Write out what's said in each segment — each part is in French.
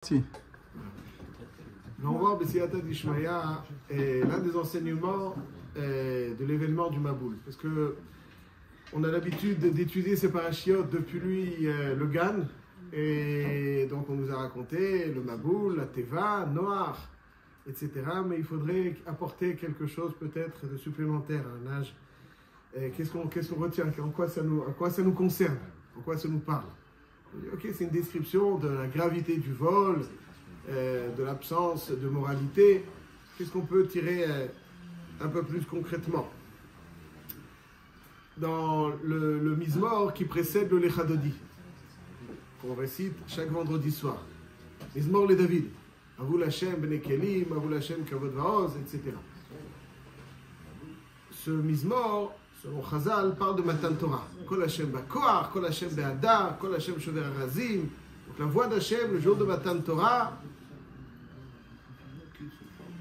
Si. On voit B'Siyata Dishmaya l'un des enseignements de l'événement du Maboul. Parce que on a l'habitude d'étudier ces parachiotes depuis le Gan. Et donc on nous a raconté le Maboul, la Teva, Noach, etc. Mais il faudrait apporter quelque chose peut-être de supplémentaire à un âge. Qu'est-ce qu'on retient? En quoi ça nous concerne? En quoi ça nous parle? Ok, c'est une description de la gravité du vol, de l'absence de moralité. Qu'est-ce qu'on peut tirer un peu plus concrètement? Dans le Mizmor qui précède le Lechadodi, qu'on récite chaque vendredi soir. Mizmor le David. Avou Hashem bnei kelim, Avou Hashem kavod vaoz, etc. Ce Mizmor, selon Chazal, parle de Matan Torah. Kol Hashem ba'koach, Kol Hashem be'adar, Kol Hashem shover harazim. Donc la voix d'Hashem, le jour de Matan Torah,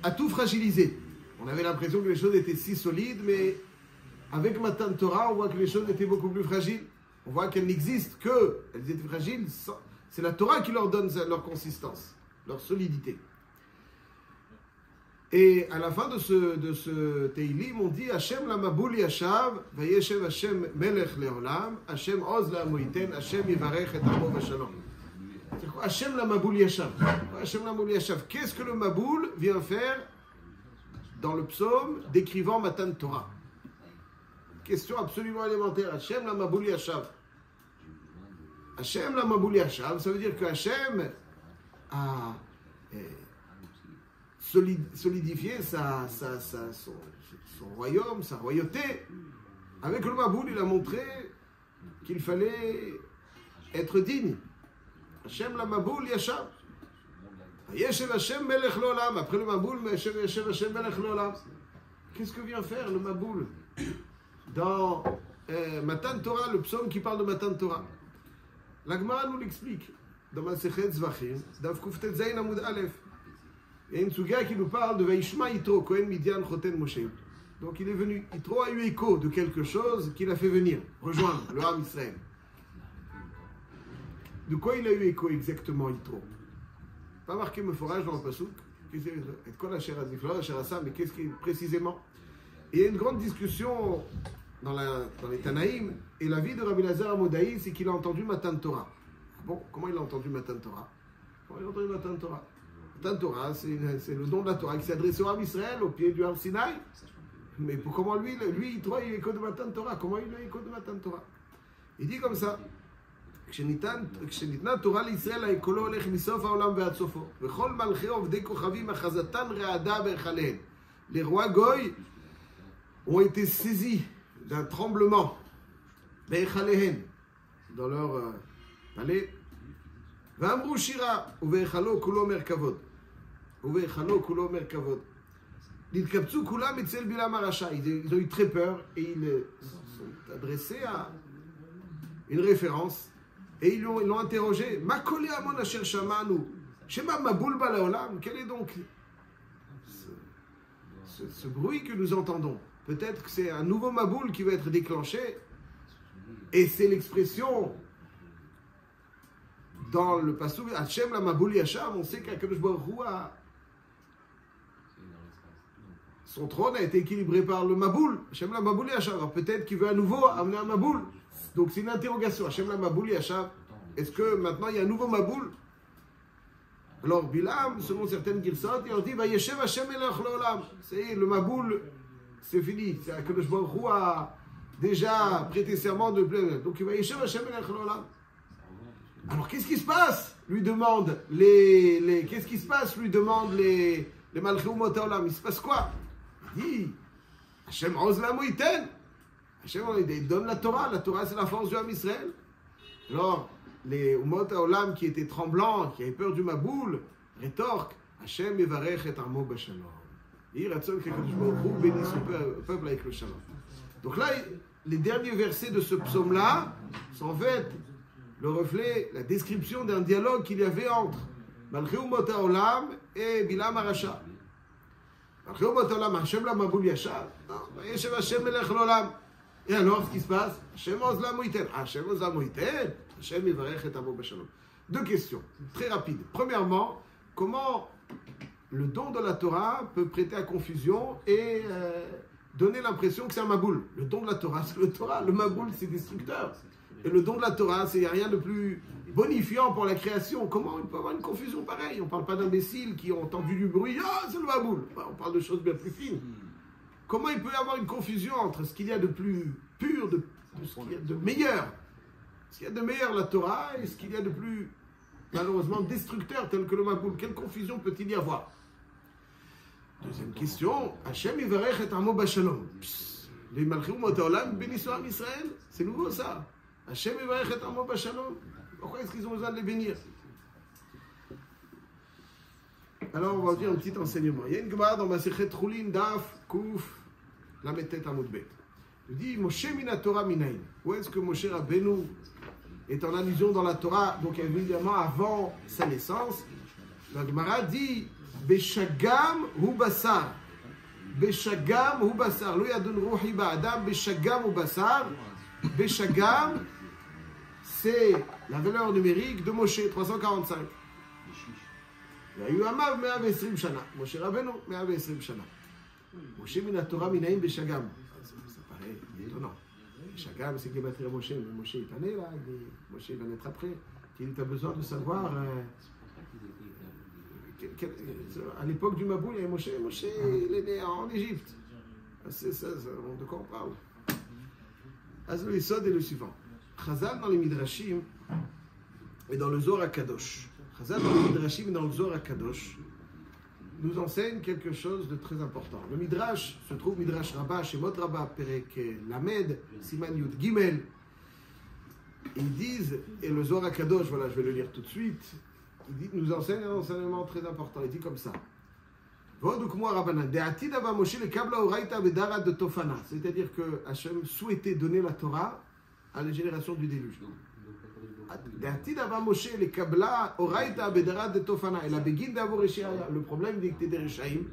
a tout fragilisé. On avait l'impression que les choses étaient si solides, mais avec Matan Torah, on voit que les choses étaient beaucoup plus fragiles. On voit qu'elles n'existent que, elles étaient fragiles, c'est la Torah qui leur donne leur consistance, leur solidité. Et à la fin de ce Teilim, on dit Hashem la Maboul yashav, vayeshev Hashem melech leolam, Hashem oz la moiten, Hashem yivarech et amo v'shalom. C'est quoi Hashem la Maboul yashav? Hashem la Maboul yashav. Qu'est-ce que le Maboul vient faire dans le psaume décrivant Matan Torah? Question absolument élémentaire. Hashem la Maboul yashav. Hashem la Maboul yashav, ça veut dire que Hashem a solidifié son royaume, sa royauté. Avec le Maboul, il a montré qu'il fallait être digne. Hashem la Maboul yashav. Yeshev Hashem melech l'olam. Après le Maboul, Yeshev Hashem melech l'olam. Qu'est-ce que vient faire le Maboul dans Matan Torah, le psaume qui parle de Matan Torah? L'Agmara nous l'explique dans Masechet Zvachim, Daf Kuftet Zayin Amud Aleph. Il y a une suga qui nous parle de Vaishma Yitro, Kohen Midian Choten Moshe. Donc il est venu, Yitro a eu écho de quelque chose qu'il a fait venir, rejoindre le Ham Israël. De quoi il a eu écho exactement, Yitro? Pas marqué me forage dans le Passouk. Et quoi la Shera Zifla, la Shera Sam, mais qu'est-ce qui est précisément? Et il y a une grande discussion dans les Tanaïm, et la vie de Rabbi Lazar Amodaï, c'est qu'il a entendu Matan Torah. Bon, comment il a entendu Matan Torah? Comment il a entendu Matan Torah? Matan Torah, c'est le don de la Torah qui s'est adressé au Ham Israël, au pied du Har Sinaï. Mais comment lui, il a eu écho de Matan Torah? Comment il a eu écho de Matan Torah? Il dit comme ça. כשניתנה תורה לישראל האקולו הולך מסוף העולם ועד סופו וכל מלכי עובדי כוכבים אחזתן רעדה בהיכליהם. Les rois goy ont été saisis d'un tremblement בהיכליהם, dans leur palais. ואמרו שירה ובהיכלו כולו מרכבות ובהיכלו כולו מרכבות. נתקבצו כולם אצל בלעם הרשע. Ils ont eu très peur et ils sont adressés à une référence. Et ils l'ont interrogé. Ma kolé amon asher shamanu. Shema maboul balaolam. Quel est donc ce bruit que nous entendons? Peut-être que c'est un nouveau maboul qui va être déclenché. Et c'est l'expression dans le passouk Hashem la maboul yashav. On sait qu'Akadosh Baruch Hu son trône a été équilibré par le maboul. Hashem la maboul yashav. Alors peut-être qu'il veut à nouveau amener un maboul. Donc c'est une interrogation. Hashem la Maboul yashav. Est-ce que maintenant il y a un nouveau Maboul? Alors Bilam, selon certaines girsot, il leur dit Vayeshev Hashem melech l'olam. C'est le Maboul, c'est fini. C'est que le Baruch Hu a déjà prêté serment de plein. Donc il va Vayeshev Hashem melech l'olam. Alors qu'est-ce qui se passe? Lui demande qu'est-ce qui se passe? Lui demande les Malchei Umot Haolam. Il se passe quoi? Il dit Hashem oz la moiten. Hashem, il donne la Torah c'est la force du Ham Israël. Alors, les Umot Haolam qui étaient tremblants, qui avaient peur du Maboul, rétorquent Hashem yevarech et amo b'shalom. Il ratzon que Kadosh Baruch Hu bénisse son peuple avec le shalom. Donc là, les derniers versets de ce psaume-là sont en fait le reflet, la description d'un dialogue qu'il y avait entre Malchei Umot Haolam et Bilam Arasha. Malchei Umot Haolam, Hashem la Maboul yashav. Non, Yeshev Hashem melech l'olam. Et alors, ce qui se passe, Hashem oz la moiten. Hashem oz la moiten. Hashem yivarech et amo b'shalom. Deux questions, très rapides. Premièrement, comment le don de la Torah peut prêter à confusion et donner l'impression que c'est un maboul. Le don de la Torah, c'est le Torah. Le maboul, c'est destructeur. Et le don de la Torah, il n'y a rien de plus bonifiant pour la création. Comment il peut y avoir une confusion pareille? On ne parle pas d'imbéciles qui ont entendu du bruit. Ah, c'est le maboul. On parle de choses bien plus fines. Comment il peut y avoir une confusion entre ce qu'il y a de plus pur, de ce qu'il y a de meilleur, ce qu'il y a de meilleur la Torah et ce qu'il y a de plus, malheureusement, destructeur tel que le maboul? Quelle confusion peut-il y avoir? Deuxième question, Hachem Yivarech et Amo Bashalom. Les Malchim Otaolam bénissent Am Israël. C'est nouveau ça. Hachem Yivarech et Amo Bashalom. Pourquoi est-ce qu'ils ont besoin de les bénir? Alors on va dire un petit enseignement. Il y a une Gemara dans Masechet Chulin, Daf, Kouf, Lametet Amud Bet. Il dit Moshe Mina Torah Minayin. Où est-ce que Moshe Rabbeinu est en allusion dans la Torah? Donc évidemment avant sa naissance. La Gemara dit Beshagam hu basar. Beshagam hu basar. Lo yadun ruhi ba'adam. Beshagam hu basar. Beshagam, c'est la valeur numérique de Moshe, 345. Il y a eu Amav 120 shana. Moshe Rabbeinu 120 shana. Moshe mina Torah minaim Beshagam. Ça paraît étonnant. Beshagam, c'est qu'il va être Moshe. Mais Moshe est pas né là. Moshe va naître après. Il a besoin de savoir. À l'époque du Maboul, il y avait Moshe, il est né en Égypte. C'est ça, de quoi on parle? Le Yesod est le suivant. Chazal dans les Midrashim et dans le Zohar HaKadosh. Chazal dans les Midrashim et dans le Zohar HaKadosh nous enseigne quelque chose de très important. Le Midrash se trouve Midrash Rabbah, Shemot Rabbah, Perek Lamed, Siman Yud Gimel. Ils disent, et le Zohar HaKadosh, voilà, je vais le lire tout de suite. Il nous enseigne un enseignement très important. Il dit comme ça. C'est-à-dire que Hachem souhaitait donner la Torah à la génération du déluge. Le problème, il était des Réchaïm.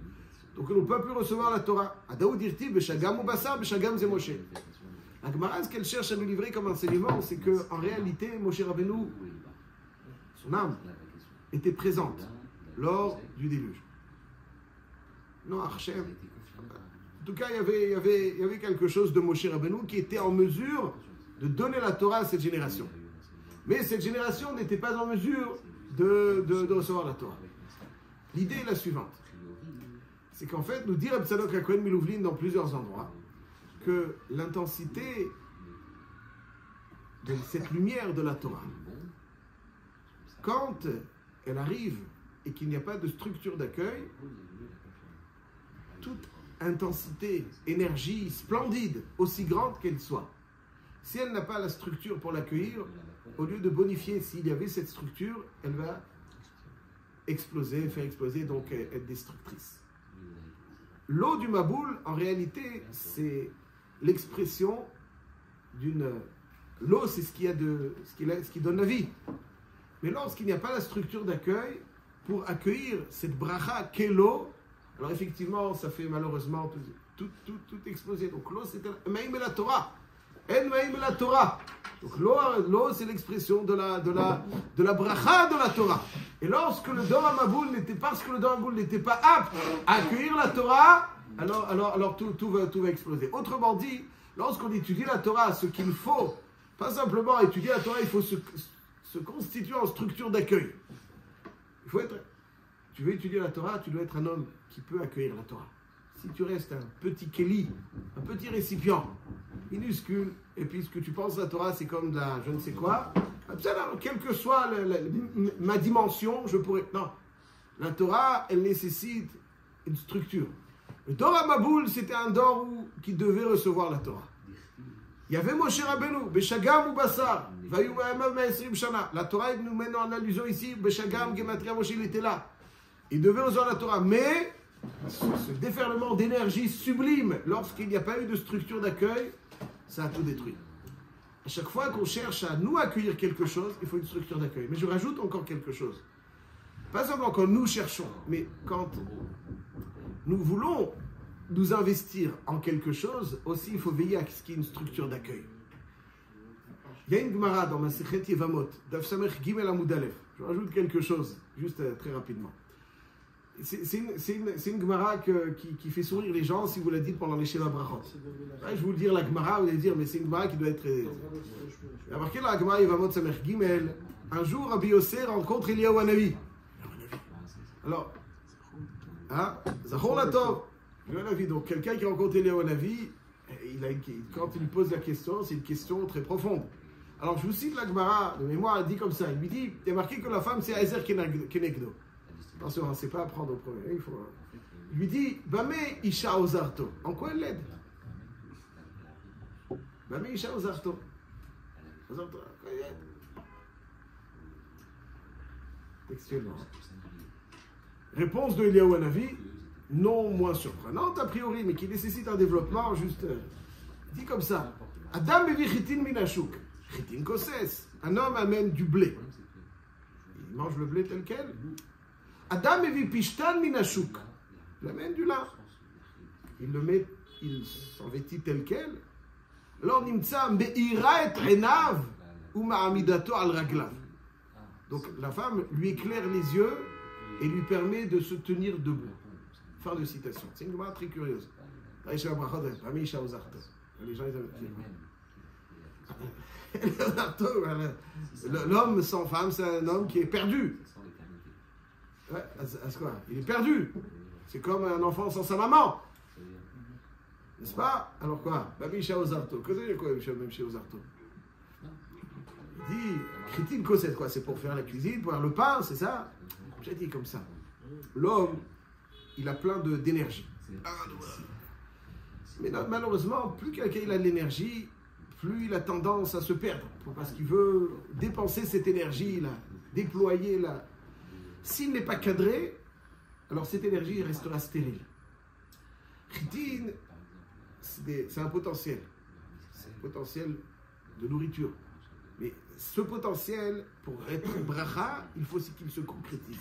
Donc, on ne peut plus recevoir la Torah. La Gemara, ce qu'elle cherche à nous livrer comme enseignement, c'est qu'en réalité, Moshe Rabbeinu, son âme, était présente lors du déluge. Non, Hachem. En tout cas, il y avait quelque chose de Moshe Rabbeinu qui était en mesure de donner la Torah à cette génération. Mais cette génération n'était pas en mesure de recevoir la Torah. L'idée est la suivante. C'est qu'en fait, nous dit Reb Tzadok HaKohen Milouvlin dans plusieurs endroits que l'intensité de cette lumière de la Torah, quand elle arrive et qu'il n'y a pas de structure d'accueil, toute intensité, énergie splendide, aussi grande qu'elle soit, si elle n'a pas la structure pour l'accueillir, au lieu de bonifier s'il y avait cette structure, elle va exploser, faire exploser, donc être destructrice. L'eau du Maboul, en réalité, c'est l'expression d'une... L'eau, c'est ce qui donne la vie. Mais lorsqu'il n'y a pas la structure d'accueil, pour accueillir cette bracha qu'est l'eau, alors effectivement, ça fait malheureusement tout exploser. Donc l'eau, c'est Maïm et la Torah. En Maïm et la Torah. Donc l'eau, c'est l'expression de la bracha de la Torah. Et lorsque le Dor HaMaboul n'était pas apte à accueillir la Torah, alors tout va exploser. Autrement dit, lorsqu'on étudie la Torah, ce qu'il faut, pas simplement étudier la Torah, il faut se constituer en structure d'accueil. Il faut être... Tu veux étudier la Torah, tu dois être un homme qui peut accueillir la Torah. Si tu restes un petit kéli, un petit récipient, minuscule, et puis ce que tu penses de la Torah, c'est comme de la je ne sais quoi, quelle que soit ma dimension, je pourrais... Non. La Torah, elle nécessite une structure. Le Dor HaMaboul, c'était un Dor qui devait recevoir la Torah. Il y avait Moshe Rabbeinu, Beshagam ou Bassar, Vayu Ma'amav 120 shana. La Torah nous mène en allusion ici, Beshagam, Gematria, Moshe, il était là. Il devait recevoir la Torah, mais ce déferlement d'énergie sublime, lorsqu'il n'y a pas eu de structure d'accueil, ça a tout détruit. À chaque fois qu'on cherche à nous accueillir quelque chose, il faut une structure d'accueil. Mais je rajoute encore quelque chose. Pas seulement quand nous cherchons, mais quand nous voulons nous investir en quelque chose, aussi il faut veiller à ce qu'il y ait une structure d'accueil. Il y a une Gemara dans Masechet Yevamot, Daf Samech Gimel Amud Aleph. Je rajoute quelque chose, juste très rapidement. C'est une Gemara qui fait sourire les gens si vous la dites pendant les Sheva Brachot. Je vais vous le dire, la Gemara, vous allez dire, mais c'est une Gemara qui doit être... Il y a marqué dans la Gemara, Yevamot Samer Gimel, un jour, Rabbi Yossé rencontre Eliyahu Hanavi. Alors, Zachor Latov, Eliyahu Hanavi, donc quelqu'un qui rencontre Eliyahu Hanavi, quand il lui pose la question, c'est une question très profonde. Alors, je vous cite la Gemara, de mémoire, elle dit comme ça, il lui dit, il y a marqué que la femme, c'est Azer Kenegdo. Attention, on ne sait pas apprendre au premier. Il lui dit, Bame Isha Ozarto. En quoi elle l'aide? Bame Isha Ozarto. Ozarto, en quoi elle l'aide? Textuellement. Réponse de Eliyahu Hanavi, non moins surprenante a priori, mais qui nécessite un développement juste. Dit comme ça, Adam bevi chitin minashuk. Chitin koses. Un homme amène du blé. Il mange le blé tel quel. Adam bevi pishtan minashuk. Il amène du lin. Il le met, il s'en vêtit tel quel. Alors nimtsa me'ira et renav ou ma'amidato al raglav. Donc la femme lui éclaire les yeux et lui permet de se tenir debout. Fin de citation. C'est une Gemara très curieuse. Les gens l'homme sans femme, c'est un homme qui est perdu. Ouais, c'est quoi? Il est perdu. C'est comme un enfant sans sa maman. N'est-ce pas? Alors quoi? Babi Shaozarto. Que c'est quoi même chez Ozarto? Il dit, critique c'est quoi? C'est pour faire la cuisine, pour faire le pain, c'est ça? J'ai dit comme ça. L'homme, il a plein d'énergie. Mais non, malheureusement, plus quelqu'un a de l'énergie, plus il a tendance à se perdre. Parce qu'il veut dépenser cette énergie-là, déployer là. S'il n'est pas cadré, alors cette énergie restera stérile. Chitine, c'est un potentiel. C'est un potentiel de nourriture. Mais ce potentiel, pour être bracha, il faut aussi qu'il se concrétise.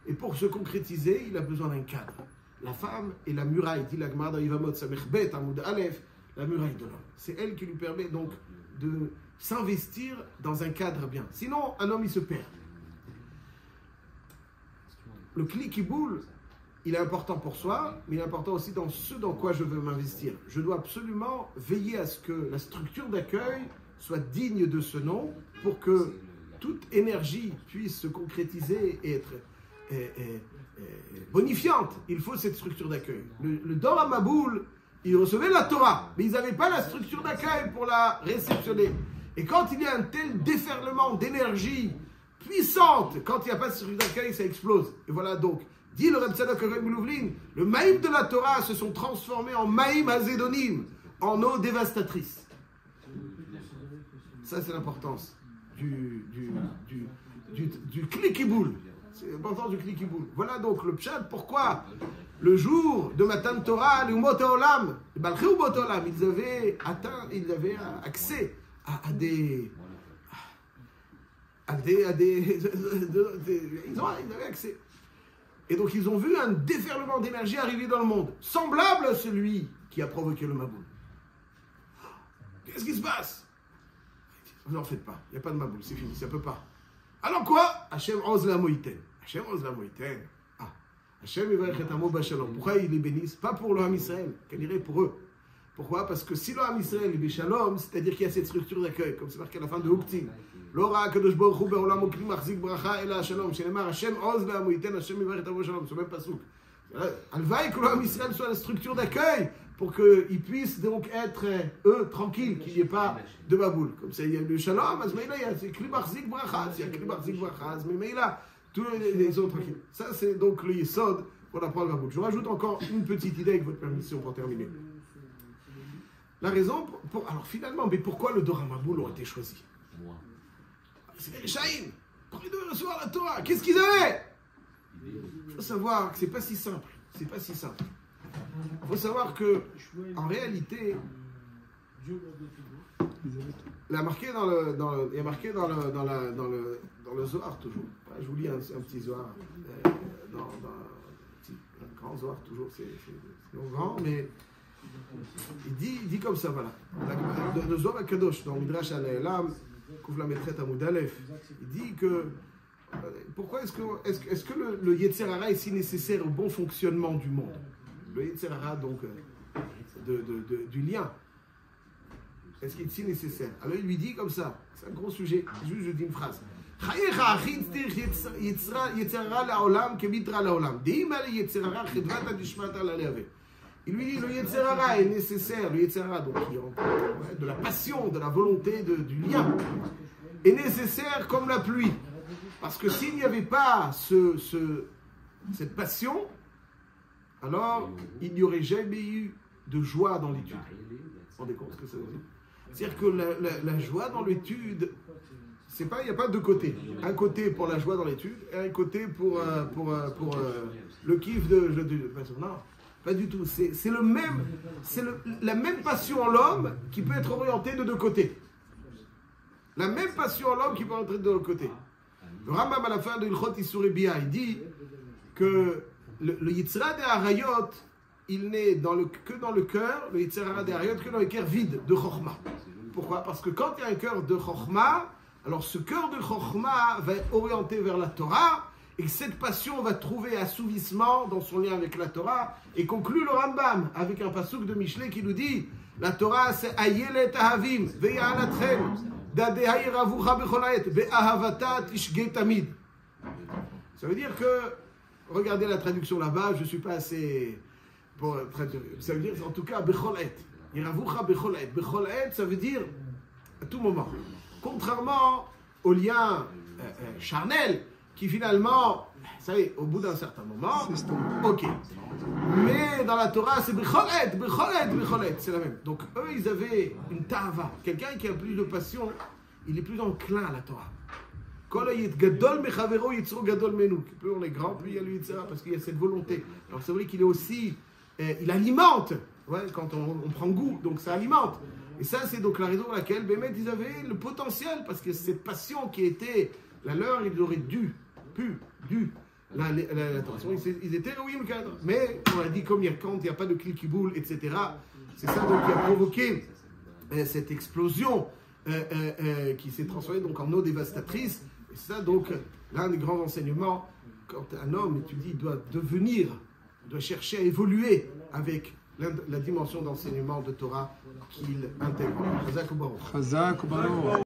Et pour se concrétiser, il a besoin d'un cadre. La femme est la muraille, dit la Gemara dans Yevamot Samechbet, Amoud Aleph, la muraille de l'homme. C'est elle qui lui permet donc de s'investir dans un cadre bien. Sinon, un homme, il se perd. Le kli kiboul, il est important pour soi, mais il est important aussi dans ce dans quoi je veux m'investir. Je dois absolument veiller à ce que la structure d'accueil soit digne de ce nom pour que toute énergie puisse se concrétiser et être bonifiante. Il faut cette structure d'accueil. Le Dor HaMaboul, ils recevaient la Torah, mais ils n'avaient pas la structure d'accueil pour la réceptionner. Et quand il y a un tel déferlement d'énergie puissante, quand il n'y a pas de structure d'accueil, ça explose. Et voilà donc, dit le Reb Tzadok Moulouvlin, le maïm de la Torah se sont transformés en maïm hazédonim, en eau dévastatrice. Ça, c'est l'importance du klikiboul. C'est l'importance du klikiboul. Voilà donc le pshat. Pourquoi le jour de Matan Torah, les Umot HaOlam, les Balchei Umot HaOlam, ils avaient accès à des... ils avaient accès. Et donc ils ont vu un déferlement d'énergie arriver dans le monde, semblable à celui qui a provoqué le Maboul. Qu'est-ce qui se passe? Vous n'en faites pas, il n'y a pas de Maboul, c'est fini, ça ne peut pas. Alors quoi? Hachem Oz la Moïten. Hachem Oz la Moïten. Ah, Hachem Yivarech et Amo B'Shalom. Pourquoi il les bénisse? Pas pour le Ham Israël, qu'elle irait pour eux. Pourquoi? Parce que si le Ham Israël est B'Shalom, c'est-à-dire qu'il y a cette structure d'accueil, comme c'est marqué à la fin de Huktin. L'ora Kadosh Baruch Hu Be'olam Ukli Machzik Bracha Ela Shalom. Shenema Hachem Oz la Moïten. Hachem Yivarech et Amo B'Shalom. C'est même pas souk. Alvaï que le Ham Israël soit la structure d'accueil pour qu'ils puissent donc être, eux, tranquilles, qu'il n'y ait pas de baboul. Comme ça, il y a le shalom, il y a Kli Barzik Bracha, il y a Kli Barzik Bracha, mais là, tous les autres tranquilles. Ça, c'est donc le yesod pour apprendre le baboul. Je rajoute encore une petite idée avec votre permission pour terminer. La raison, alors finalement, mais pourquoi le Dor HaMaboul ont été choisis? C'est les Réchaïm. Pourquoi ils devaient recevoir la Torah? Qu'est-ce qu'ils avaient? Il faut savoir que c'est pas si simple. C'est pas si simple. Il faut savoir que, en réalité, il y a marqué dans le Zohar toujours. Je vous lis un petit Zohar, un grand Zohar toujours, c'est grand, mais il dit comme ça, voilà. Le Zohar Kadosh, dans Midrash Al-Elam, Kouf la Metret Amoud Aleph, il dit que Pourquoi est-ce que le Yetzer Hara est si nécessaire au bon fonctionnement du monde? Le Yetzer Hara, donc, du lien. Est-ce qu'il est si nécessaire? Alors il lui dit comme ça, c'est un gros sujet, juste je dis une phrase. Il lui dit le Yetzer Hara est nécessaire, le Yetzer Hara, donc de la passion, de la volonté, du lien, est nécessaire comme la pluie. Parce que s'il n'y avait pas cette passion, alors il n'y aurait jamais eu de joie dans l'étude. Vous vous rendez compte ce que ça veut dire? C'est-à-dire que la joie dans l'étude, il n'y a pas deux côtés. Un côté pour la joie dans l'étude et un côté pour le kiff de non, pas du tout. C'est la même passion en l'homme qui peut être orientée de deux côtés. La même passion en l'homme qui peut être orientée de deux côtés. Le Rambam à la fin de Ilchot Issurei Bia, il dit que le Yitzhara des Harayot, il n'est que dans le cœur, le Yitzhara des Harayot, que dans le cœur vide de Chokhmah. Pourquoi? Parce que quand il y a un cœur de Chokhmah, alors ce cœur de Chokhmah va être orienté vers la Torah, et cette passion va trouver assouvissement dans son lien avec la Torah, et conclut le Rambam avec un pasuk de Mishlei qui nous dit la Torah c'est Ayelet Ahavim, Ve'yalatchem. Ça veut dire que, regardez la traduction là-bas, je ne suis pas assez pour traduire. Ça veut dire en tout cas, Becholet. Yeravucha Becholet. Becholet, ça veut dire à tout moment. Contrairement au lien charnel, qui finalement, vous savez, au bout d'un certain moment, ok. Mais dans la Torah, c'est Becholet, Becholet, Becholet, c'est la même. Donc eux, ils avaient une tava. Quelqu'un qui a plus de passion, il est plus enclin à la Torah. Plus on est grand, plus il y a le Yitzhara, parce qu'il y a cette volonté. Alors c'est vrai qu'il est aussi, il alimente, ouais, quand on prend goût, donc ça alimente. Et ça, c'est donc la raison pour laquelle, Bémet, ils avaient le potentiel, parce que cette passion qui était la leur, ils auraient dû. Attention, ils étaient oui, le cadre. Mais on a dit, comme quand il n'y a pas de clic qui boule, etc., c'est ça donc qui a provoqué cette explosion qui s'est transformée donc en eau dévastatrice. Et c'est ça donc l'un des grands enseignements. Quand un homme étudie, il doit chercher à évoluer avec la dimension d'enseignement de Torah qu'il intègre. Chazak ou Baruch.